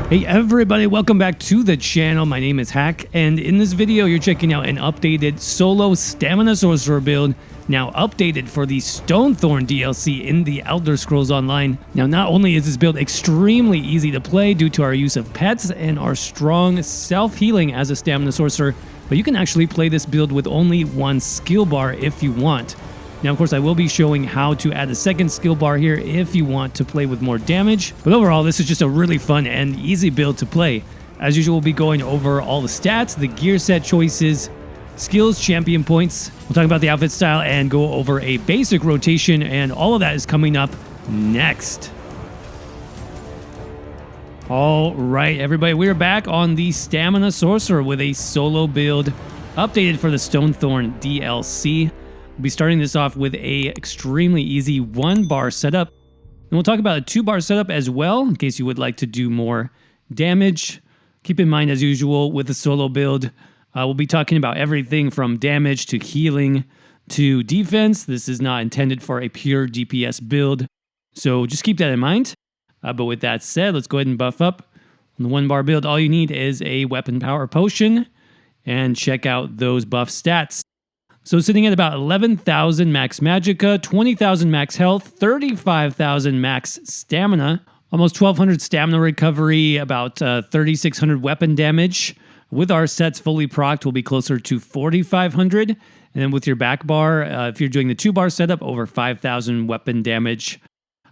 Hey everybody, welcome back to the channel. My name is Hack, and in this video you're checking out an updated solo stamina sorcerer build, now updated for the Stonethorn DLC in the Elder Scrolls Online. Now not only is this build extremely easy to play due to our use of pets and our strong self-healing as a stamina sorcerer, but you can actually play this build with only one skill bar if you want. Now, of course, I will be showing how to add a second skill bar here if you want to play with more damage. But overall, this is just a really fun and easy build to play. As usual, we'll be going over all the stats, the gear set choices, skills, champion points. We'll talk about the outfit style and go over a basic rotation, and all of that is coming up next. All right, everybody, we're back on the Stamina Sorcerer with a solo build updated for the Stonethorn DLC. We'll be starting this off with a extremely easy 1-bar setup. And we'll talk about a 2-bar setup as well, in case you would like to do more damage. Keep in mind, as usual, with the solo build, we'll be talking about everything from damage to healing to defense. This is not intended for a pure DPS build, so just keep that in mind. But with that said, let's go ahead and buff up. On the 1-bar build, all you need is a weapon power potion, and check out those buff stats. So sitting at about 11,000 max magicka, 20,000 max health, 35,000 max stamina, almost 1,200 stamina recovery, about 3,600 weapon damage. With our sets fully procced, we'll be closer to 4,500. And then with your back bar, if you're doing the 2-bar setup, over 5,000 weapon damage.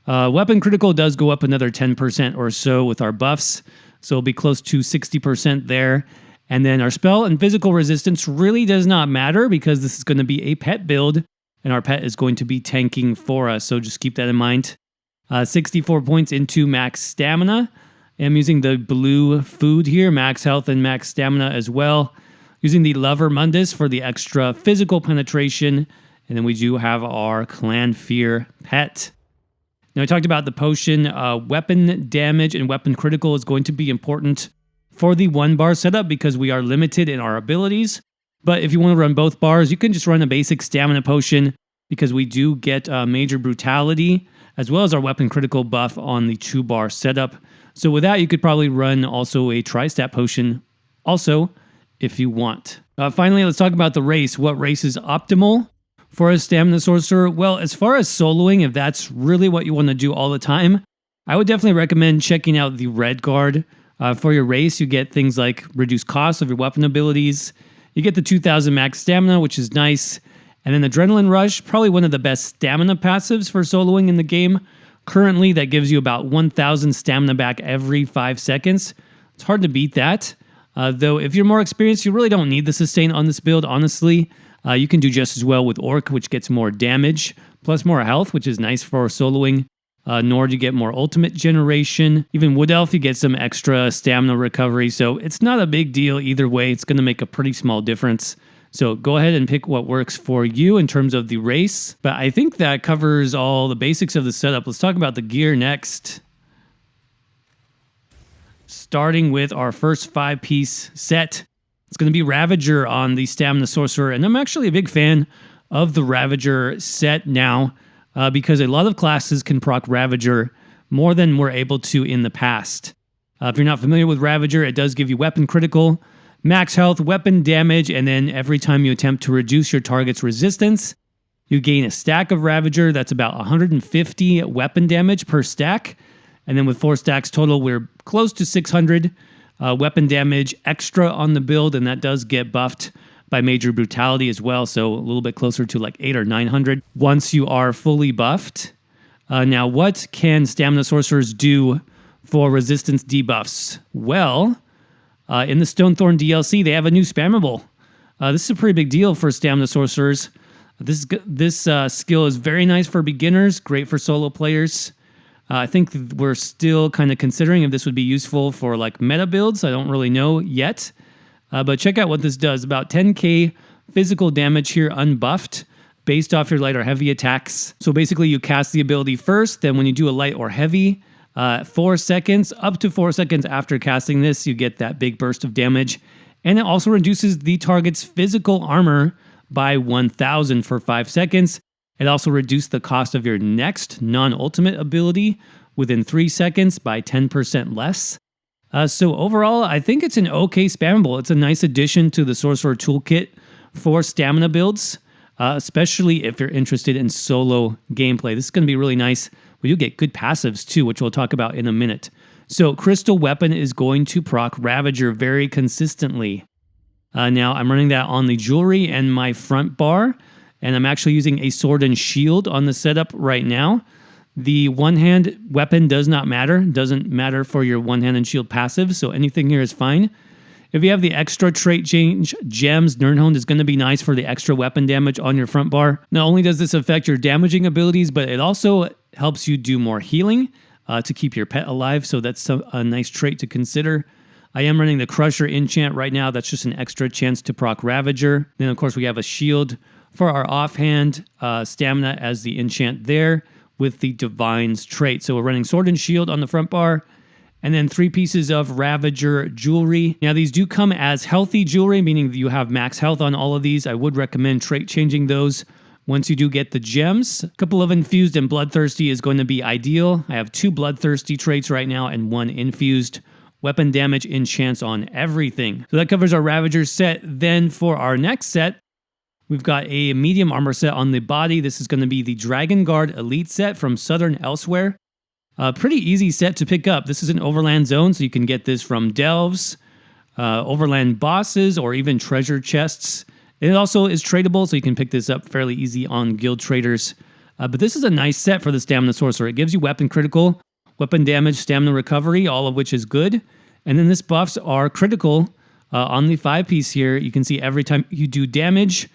Weapon critical does go up another 10% or so with our buffs, so it'll be close to 60% there. And then our spell and physical resistance really does not matter because this is going to be a pet build, and our pet is going to be tanking for us, so just keep that in mind. 64 points into max stamina. I'm using the blue food here, max health and max stamina as well. Using the Lover Mundus for the extra physical penetration, and then we do have our Clan Fear pet. Now I talked about the potion. Weapon damage and weapon critical is going to be important for the 1-bar setup because we are limited in our abilities. But if you want to run both bars, you can just run a basic stamina potion because we do get major brutality as well as our weapon critical buff on the 2-bar setup. So with that, you could probably run also a tri-stat potion also if you want. Finally, let's talk about the race. What race is optimal for a stamina sorcerer? Well, as far as soloing, if that's really what you want to do all the time, I would definitely recommend checking out the Red Guard. For your race, you get things like reduced cost of your weapon abilities. You get the 2,000 max stamina, which is nice. And then Adrenaline Rush, probably one of the best stamina passives for soloing in the game. Currently, that gives you about 1,000 stamina back every 5 seconds. It's hard to beat that. Though, if you're more experienced, you really don't need the sustain on this build, honestly. You can do just as well with Orc, which gets more damage, plus more health, which is nice for soloing. Nor do you get more ultimate generation. Even Wood Elf, you get some extra stamina recovery. So it's not a big deal either way. It's going to make a pretty small difference. So go ahead and pick what works for you in terms of the race. But I think that covers all the basics of the setup. Let's talk about the gear next. Starting with our first 5-piece set. It's going to be Ravager on the Stamina Sorcerer. And I'm actually a big fan of the Ravager set now. Because a lot of classes can proc Ravager more than we're able to in the past. If you're not familiar with Ravager, it does give you weapon critical, max health, weapon damage, and then every time you attempt to reduce your target's resistance, you gain a stack of Ravager. That's about 150 weapon damage per stack. And then with 4 stacks total, we're close to 600 weapon damage extra on the build, and that does get buffed by major brutality as well, so a little bit closer to like 800 or 900 once you are fully buffed. Now, what can Stamina Sorcerers do for resistance debuffs? Well, in the Stonethorn DLC, they have a new spammable. This is a pretty big deal for Stamina Sorcerers. This skill is very nice for beginners, great for solo players. I think we're still kind of considering if this would be useful for like meta builds. I don't really know yet. But check out what this does. About 10k physical damage here unbuffed based off your light or heavy attacks. So basically you cast the ability first, then when you do a light or heavy, 4 seconds, up to 4 seconds after casting this, you get that big burst of damage. And it also reduces the target's physical armor by 1,000 for 5 seconds. It also reduced the cost of your next non-ultimate ability within 3 seconds by 10% less. So overall, I think it's an okay spammable. It's a nice addition to the Sorcerer toolkit for stamina builds, especially if you're interested in solo gameplay. This is going to be really nice. We do get good passives too, which we'll talk about in a minute. So Crystal Weapon is going to proc Ravager very consistently. Now I'm running that on the jewelry and my front bar, and I'm actually using a sword and shield on the setup right now. The one-hand weapon does not matter. Doesn't matter for your one-hand and shield passive, so anything here is fine. If you have the extra trait change gems, Nirnhond is going to be nice for the extra weapon damage on your front bar. Not only does this affect your damaging abilities, but it also helps you do more healing to keep your pet alive, so that's a nice trait to consider. I am running the Crusher enchant right now. That's just an extra chance to proc Ravager. Then, of course, we have a shield for our offhand stamina as the enchant there, with the Divine's trait. So we're running Sword and Shield on the front bar, and then 3 pieces of Ravager jewelry. Now these do come as healthy jewelry, meaning that you have max health on all of these. I would recommend trait changing those once you do get the gems. A couple of infused and bloodthirsty is going to be ideal. I have 2 bloodthirsty traits right now and 1 infused. Weapon damage enchants on everything. So that covers our Ravager set. Then for our next set, we've got a medium armor set on the body. This is going to be the Dragon Guard Elite set from Southern Elsewhere. Pretty easy set to pick up. This is an overland zone, so you can get this from delves, overland bosses, or even treasure chests. It also is tradable, so you can pick this up fairly easy on guild traders. But this is a nice set for the Stamina Sorcerer. It gives you weapon critical, weapon damage, stamina recovery, all of which is good. And then this buffs are critical on the 5-piece here. You can see every time you do damage,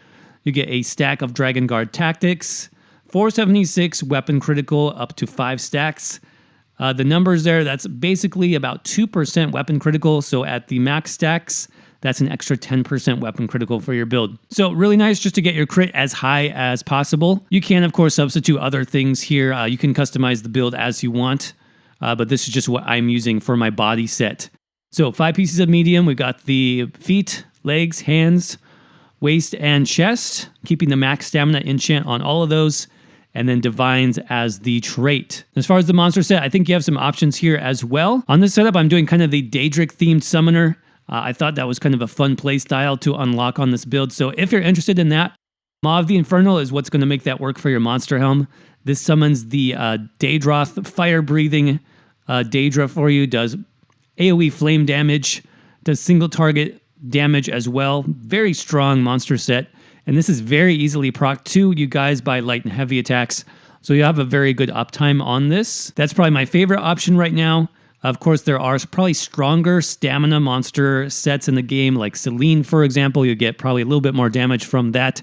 you get a stack of Dragon Guard Tactics, 476 weapon critical, up to 5 stacks. The numbers there, that's basically about 2% weapon critical. So at the max stacks, that's an extra 10% weapon critical for your build. So really nice just to get your crit as high as possible. You can, of course, substitute other things here. You can customize the build as you want, but this is just what I'm using for my body set. So 5 pieces of medium. We've got the feet, legs, hands, waist, and chest, keeping the max stamina enchant on all of those, and then Divines as the trait. As far as the monster set, I think you have some options here as well. On this setup, I'm doing kind of the DAEDRIC themed summoner. I thought that was kind of a fun play style to unlock on this build. So if you're interested in that, Maw of the Infernal is what's going to make that work for your monster helm. This summons the Daedroth fire-breathing Daedra for you, does AoE flame damage, does single target damage as well. Very strong monster set. And this is very easily proc to you guys by light and heavy attacks. So you have a very good uptime on this. That's probably my favorite option right now. Of course, there are probably stronger stamina monster sets in the game, like Selene, for example. You get probably a little bit more damage from that.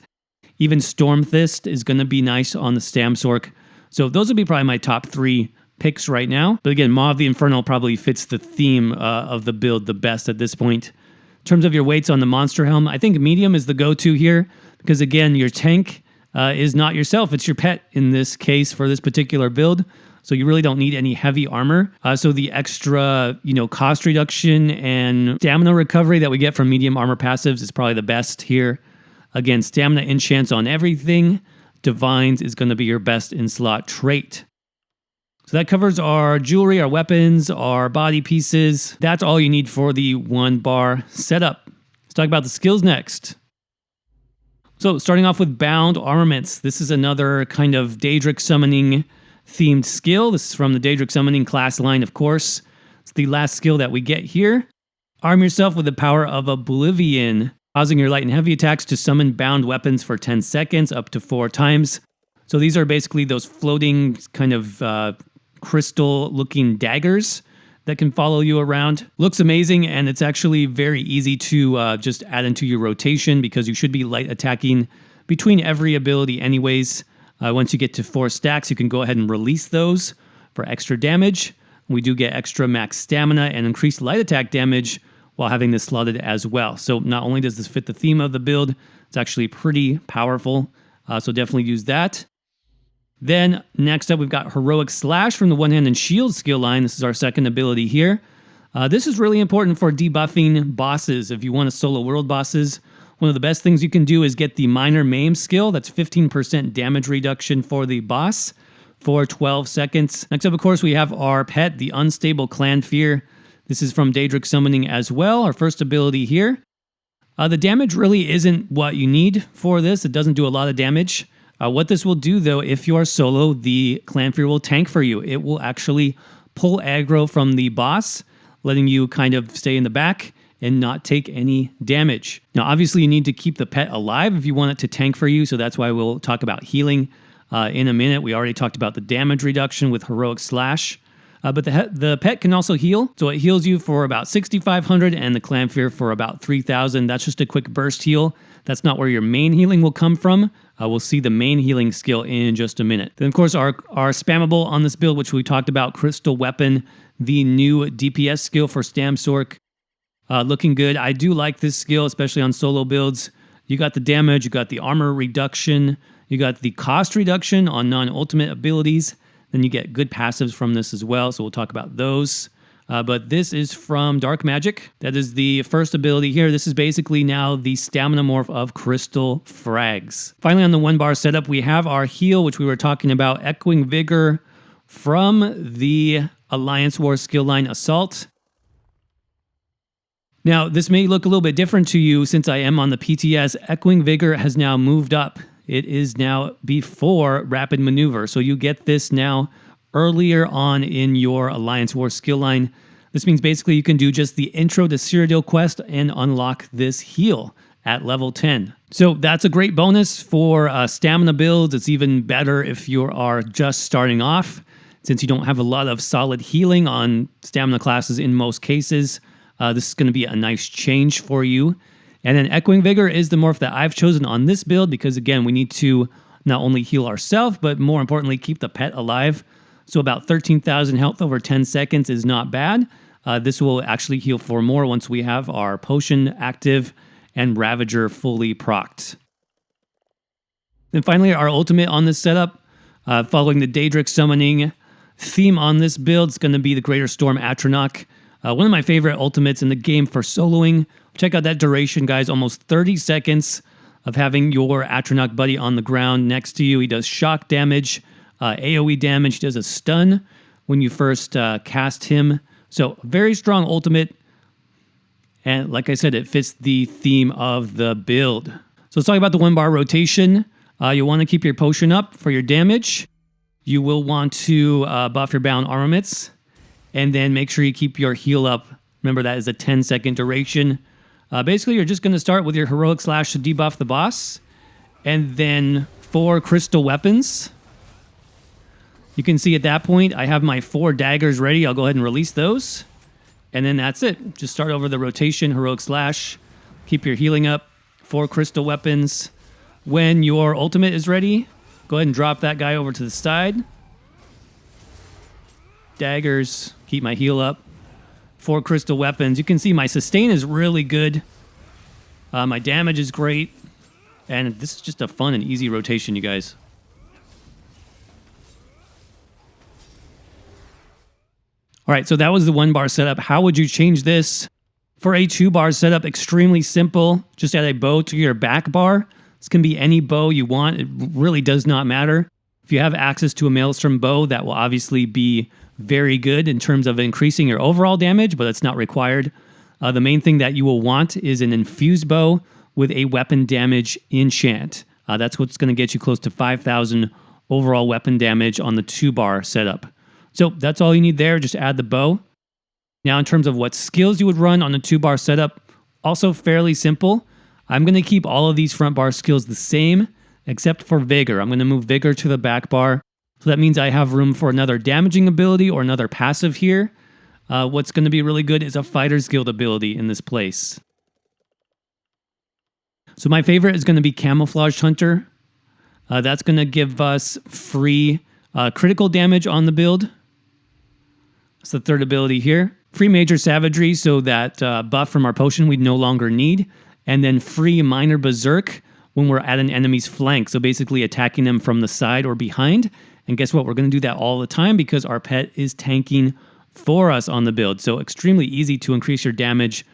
Even Stormfist is going to be nice on the Stamsorc. So those would be probably my top 3 picks right now. But again, Maw of the Infernal probably fits the theme of the build the best at this point. In terms of your weights on the monster helm, I think medium is the go-to here. Because again, your tank is not yourself, it's your pet in this case for this particular build. So you really don't need any heavy armor. So the extra, cost reduction and stamina recovery that we get from medium armor passives is probably the best here. Again, stamina enchants on everything. Divines is going to be your best in slot trait. So that covers our jewelry, our weapons, our body pieces. That's all you need for the 1-bar setup. Let's talk about the skills next. So starting off with Bound Armaments. This is another kind of DAEDRIC summoning themed skill. This is from the DAEDRIC summoning class line, of course. It's the last skill that we get here. Arm yourself with the power of Oblivion, causing your light and heavy attacks to summon bound weapons for 10 seconds, up to 4 times. So these are basically those floating kind of crystal-looking daggers that can follow you around. Looks amazing, and it's actually very easy to just add into your rotation because you should be light attacking between every ability anyways. Once you get to 4 stacks, you can go ahead and release those for extra damage. We do get extra max stamina and increased light attack damage while having this slotted as well. So not only does this fit the theme of the build, it's actually pretty powerful. So definitely use that. Then next up, we've got Heroic Slash from the One Hand and Shield skill line. This is our second ability here. This is really important for debuffing bosses. If you want to solo world bosses, one of the best things you can do is get the Minor Maim skill. That's 15% damage reduction for the boss for 12 seconds. Next up, of course, we have our pet, the Unstable Clan Fear. This is from DAEDRIC Summoning as well, our first ability here. The damage really isn't what you need for this. It doesn't do a lot of damage. What this will do, though, if you are solo, the Clanfear will tank for you. It will actually pull aggro from the boss, letting you kind of stay in the back and not take any damage. Now, obviously, you need to keep the pet alive if you want it to tank for you, so that's why we'll talk about healing in a minute. We already talked about the damage reduction with Heroic Slash. But the pet can also heal, so it heals you for about 6,500 and the Clanfear for about 3,000. That's just a quick burst heal. That's not where your main healing will come from. We'll see the main healing skill in just a minute. Then, of course, our spammable on this build, which we talked about, Crystal Weapon, the new DPS skill for Stamsork. Looking good. I do like this skill, especially on solo builds. You got the damage, you got the armor reduction, you got the cost reduction on non-ultimate abilities. Then you get good passives from this as well, so we'll talk about those. But this is from Dark Magic. That is the first ability here. This is basically now the stamina morph of Crystal Frags. Finally, on the 1-bar setup, we have our heal, which we were talking about, Echoing Vigor from the Alliance War skill line Assault. Now, this may look a little bit different to you since I am on the PTS. Echoing Vigor has now moved up. It is now before Rapid Maneuver, so you get this now earlier on in your Alliance War skill line. This means basically you can do just the intro to Cyrodiil quest and unlock this heal at level 10. So that's a great bonus for stamina builds. It's even better if you are just starting off, since you don't have a lot of solid healing on stamina classes in most cases. This is going to be a nice change for you. And then Echoing Vigor is the morph that I've chosen on this build because, again, we need to not only heal ourselves, but more importantly, keep the pet alive. So about 13,000 health over 10 seconds is not bad. This will actually heal for more once we have our Potion active and Ravager fully procced. Then finally, our ultimate on this setup, following the DAEDRIC Summoning theme on this build, is going to be the Greater Storm Atronach. One of my favorite ultimates in the game for soloing. Check out that duration, guys. Almost 30 seconds of having your Atronach buddy on the ground next to you. He does shock damage, AoE damage. He does a stun when you first cast him. So, very strong ultimate. And like I said, it fits the theme of the build. So let's talk about the 1-bar rotation. You'll want to keep your potion up for your damage. You will want to buff your bound armaments. And then make sure you keep your heal up. Remember, that is a 10-second duration. Basically, you're just going to start with your Heroic Slash to debuff the boss. And then 4 crystal weapons. You can see at that point, I have my 4 daggers ready. I'll go ahead and release those. And then that's it. Just start over the rotation, Heroic Slash. Keep your healing up. 4 crystal weapons. When your ultimate is ready, go ahead and drop that guy over to the side. Daggers. Keep my heal up. 4 crystal weapons. You can see my sustain is really good. My damage is great. And this is just a fun and easy rotation, you guys. All right, so that was the 1-bar setup. How would you change this? For a 2-bar setup, extremely simple. Just add a bow to your back bar. This can be any bow you want. It really does not matter. If you have access to a Maelstrom bow, that will obviously be very good in terms of increasing your overall damage, but it's not required. The main thing that you will want is an infused bow with a weapon damage enchant. That's what's going to get you close to 5,000 overall weapon damage on the 2-bar setup. So that's all you need there. Just add the bow. Now, in terms of what skills you would run on the 2-bar setup, also fairly simple. I'm going to keep all of these front bar skills the same, except for Vigor. I'm going to move Vigor to the back bar. So that means I have room for another damaging ability or another passive here. What's going to be really good is a Fighter's Guild ability in this place. So my favorite is going to be Camouflaged Hunter. That's going to give us free critical damage on the build. That's the third ability here. Free Major Savagery, so that buff from our potion we no longer need. And then free Minor Berserk when we're at an enemy's flank. So basically attacking them from the side or behind. And guess what? We're going to do that all the time because our pet is tanking for us on the build. So extremely easy to increase your damage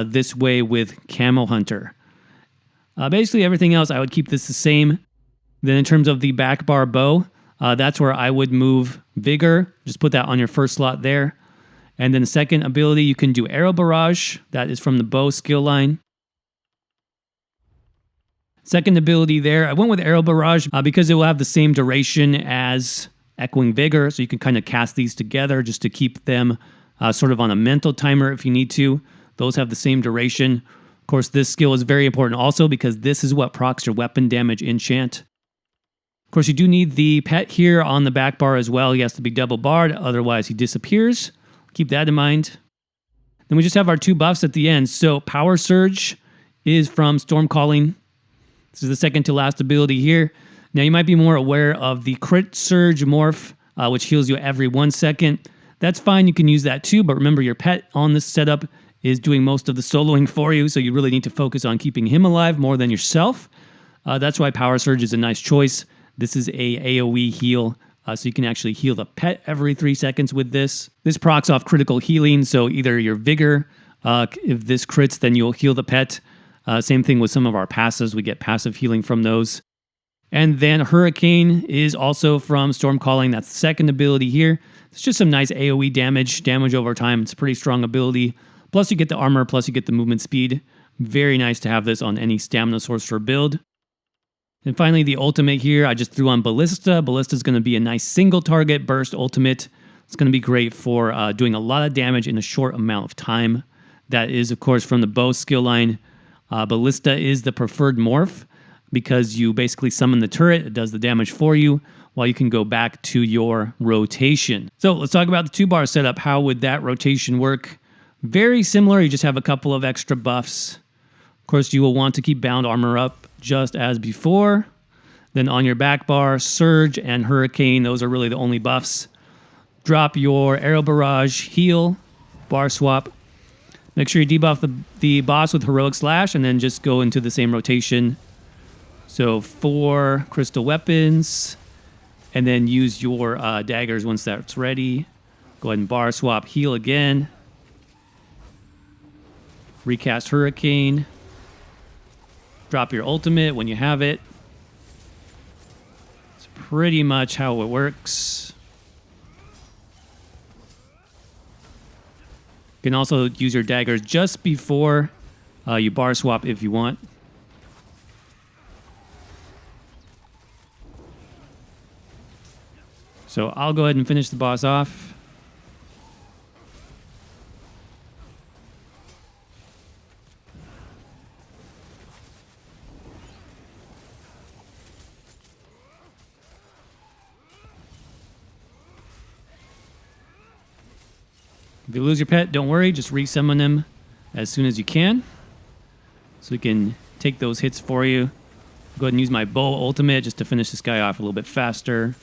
this way with Camo Hunter. Basically everything else, I would keep this the same. Then in terms of the back bar bow, that's where I would move Vigor. Just put that on your first slot there. And then the second ability, you can do Arrow Barrage. That is from the bow skill line. Second ability there, I went with Arrow Barrage because it will have the same duration as Echoing Vigor. So you can kind of cast these together just to keep them sort of on a mental timer if you need to. Those have the same duration. Of course, this skill is very important also because this is what procs your weapon damage enchant. Of course, you do need the pet here on the back bar as well. He has to be double barred, otherwise he disappears. Keep that in mind. Then we just have our 2 buffs at the end. So Power Surge is from Storm Calling. This is the second to last ability here. Now you might be more aware of the Crit Surge morph, which heals you every 1 second. That's fine, you can use that too, but remember your pet on this setup is doing most of the soloing for you, so you really need to focus on keeping him alive more than yourself. That's why Power Surge is a nice choice. This is a AoE heal. So you can actually heal the pet every 3 seconds with this. This procs off critical healing, so either your Vigor, if this crits, then you'll heal the pet. Same thing with some of our passives, we get passive healing from those. And then Hurricane is also from Storm Calling, that's the second ability here. It's just some nice AoE damage over time. It's a pretty strong ability. Plus you get the armor, plus you get the movement speed. Very nice to have this on any Stamina Sorcerer build. And finally, the ultimate here, I just threw on Ballista. Ballista is going to be a nice single target burst ultimate. It's going to be great for doing a lot of damage in a short amount of time. That is, of course, from the bow skill line. Ballista is the preferred morph because you basically summon the turret. It does the damage for you while you can go back to your rotation. So let's talk about the 2-bar setup. How would that rotation work? Very similar. You just have a couple of extra buffs. Of course, you will want to keep bound armor up just as before. Then on your back bar, Surge and Hurricane, those are really the only buffs. Drop your Arrow Barrage, heal, bar swap. Make sure you debuff the boss with Heroic Slash and then just go into the same rotation. So 4 crystal weapons, and then use your daggers once that's ready. Go ahead and bar swap, heal again. Recast Hurricane. Drop your ultimate when you have it. It's pretty much how it works. You can also use your daggers just before you bar swap if you want. So I'll go ahead and finish the boss off. If you lose your pet, don't worry, just resummon him as soon as you can. So we can take those hits for you. Go ahead and use my bow ultimate just to finish this guy off a little bit faster.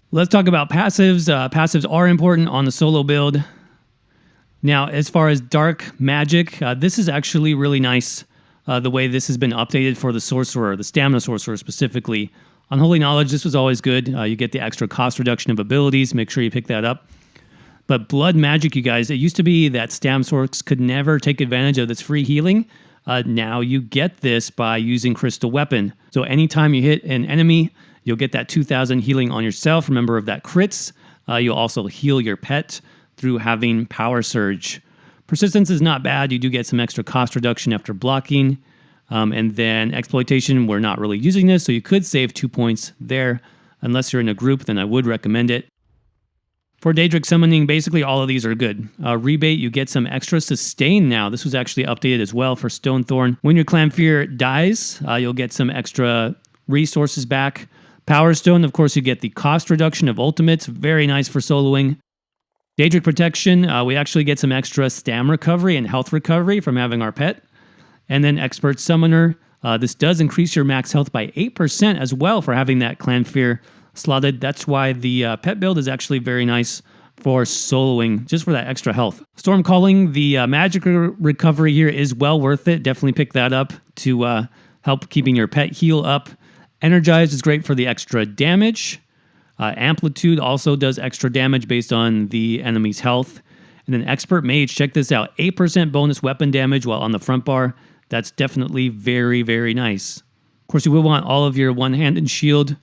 Let's talk about passives. Passives are important on the solo build. Now, as far as dark magic, this is actually really nice. The way this has been updated for the Sorcerer, the Stamina Sorcerer specifically. On Holy Knowledge, this was always good. You get the extra cost reduction of abilities. Make sure you pick that up. But Blood Magic, you guys, it used to be that Stam Sorcs could never take advantage of this free healing. Now you get this by using Crystal Weapon. So anytime you hit an enemy, you'll get that 2,000 healing on yourself. Remember, if that crits, you'll also heal your pet through having Power Surge. Persistence is not bad. You do get some extra cost reduction after blocking. And then Exploitation, we're not really using this, so you could save 2 points there. Unless you're in a group, then I would recommend it. For DAEDRIC Summoning, basically all of these are good. Rebate, you get some extra sustain now. This was actually updated as well for Stonethorn. When your Clanfear dies, you'll get some extra resources back. Power Stone, of course, you get the cost reduction of ultimates. Very nice for soloing. DAEDRIC Protection, we actually get some extra stam recovery and health recovery from having our pet. And then Expert Summoner, this does increase your max health by 8% as well for having that Clanfear slotted. That's why the pet build is actually very nice for soloing, just for that extra health. Storm Calling, the magic recovery here is well worth it. Definitely pick that up to help keeping your pet heal up. Energized is great for the extra damage. Amplitude also does extra damage based on the enemy's health. And then Expert Mage, check this out, 8% bonus weapon damage while on the front bar. That's definitely very, very nice. Of course, you will want all of your one-hand and shield.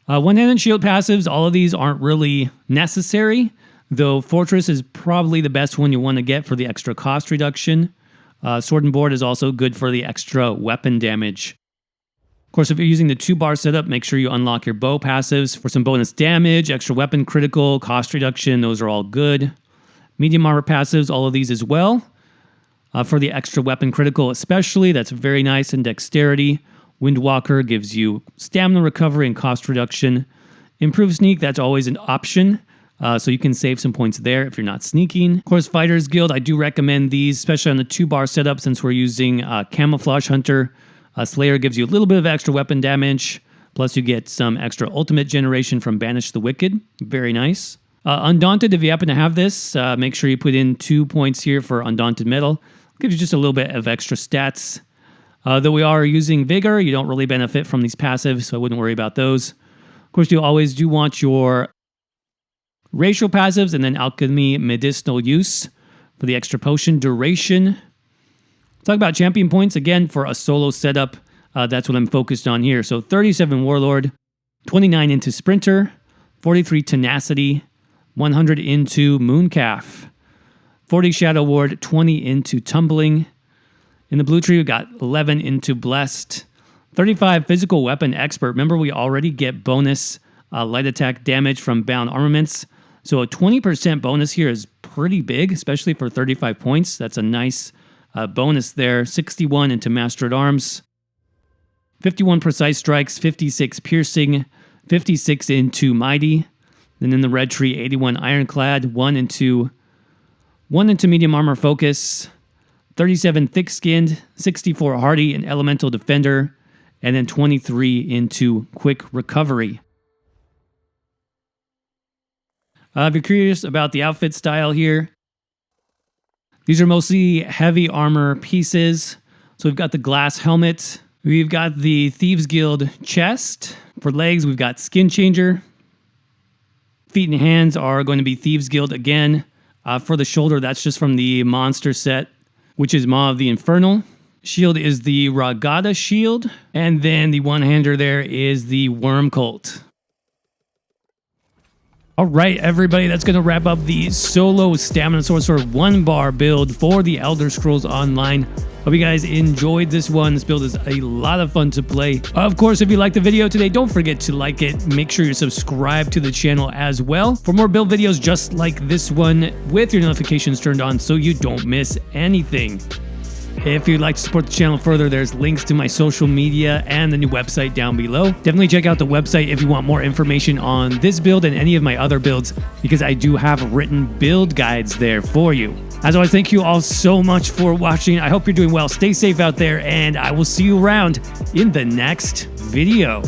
One-hand and shield passives, all of these aren't really necessary, though Fortress is probably the best one you want to get for the extra cost reduction. Sword and Board is also good for the extra weapon damage. Of course, if you're using the 2-bar setup, make sure you unlock your bow passives for some bonus damage, extra weapon critical, cost reduction. Those are all good. Medium armor passives, all of these as well. For the extra weapon critical especially, that's very nice. And dexterity. Windwalker gives you stamina recovery and cost reduction. Improved sneak, that's always an option. So you can save some points there if you're not sneaking. Of course, Fighters Guild, I do recommend these, especially on the 2-bar setup since we're using Camouflage Hunter. Slayer gives you a little bit of extra weapon damage. Plus you get some extra ultimate generation from Banish the Wicked. Very nice. Undaunted, if you happen to have this, make sure you put in 2 points here for Undaunted Metal. Gives you just a little bit of extra stats. Though we are using Vigor, you don't really benefit from these passives, so I wouldn't worry about those. Of course, you always do want your racial passives and then Alchemy Medicinal Use for the extra potion duration. Talk about champion points again for a solo setup. That's what I'm focused on here. So 37 Warlord, 29 into Sprinter, 43 Tenacity, 100 into Mooncalf, 40 Shadow Ward, 20 into Tumbling. In the blue tree, we got 11 into Blessed, 35 Physical Weapon Expert. Remember, we already get bonus light attack damage from bound armaments. So a 20% bonus here is pretty big, especially for 35 points. That's a nice bonus there. 61 into Master at Arms, 51 Precise Strikes, 56 Piercing, 56 into Mighty. Then in the red tree, 81 Ironclad, 1 into Medium Armor Focus, 37 Thick-Skinned, 64 Hardy and Elemental Defender, and then 23 into Quick Recovery. If you're curious about the outfit style here, these are mostly heavy armor pieces. So we've got the glass helmet. We've got the Thieves Guild chest. For legs, we've got Skin Changer. Feet and hands are going to be Thieves Guild again. For the shoulder, that's just from the monster set, which is Maw of the Infernal. Shield is the Ragada Shield. And then the one-hander there is the Worm Cult. All right, everybody, that's going to wrap up the solo Stamina Sorcerer 1-bar build for the Elder Scrolls Online. Hope you guys enjoyed this one. This build is a lot of fun to play. Of course, if you liked the video today, don't forget to like it. Make sure you're subscribed to the channel as well for more build videos just like this one with your notifications turned on so you don't miss anything. If you'd like to support the channel further, there's links to my social media and the new website down below. Definitely check out the website if you want more information on this build and any of my other builds, because I do have written build guides there for you. As always, thank you all so much for watching. I hope you're doing well. Stay safe out there, and I will see you around in the next video.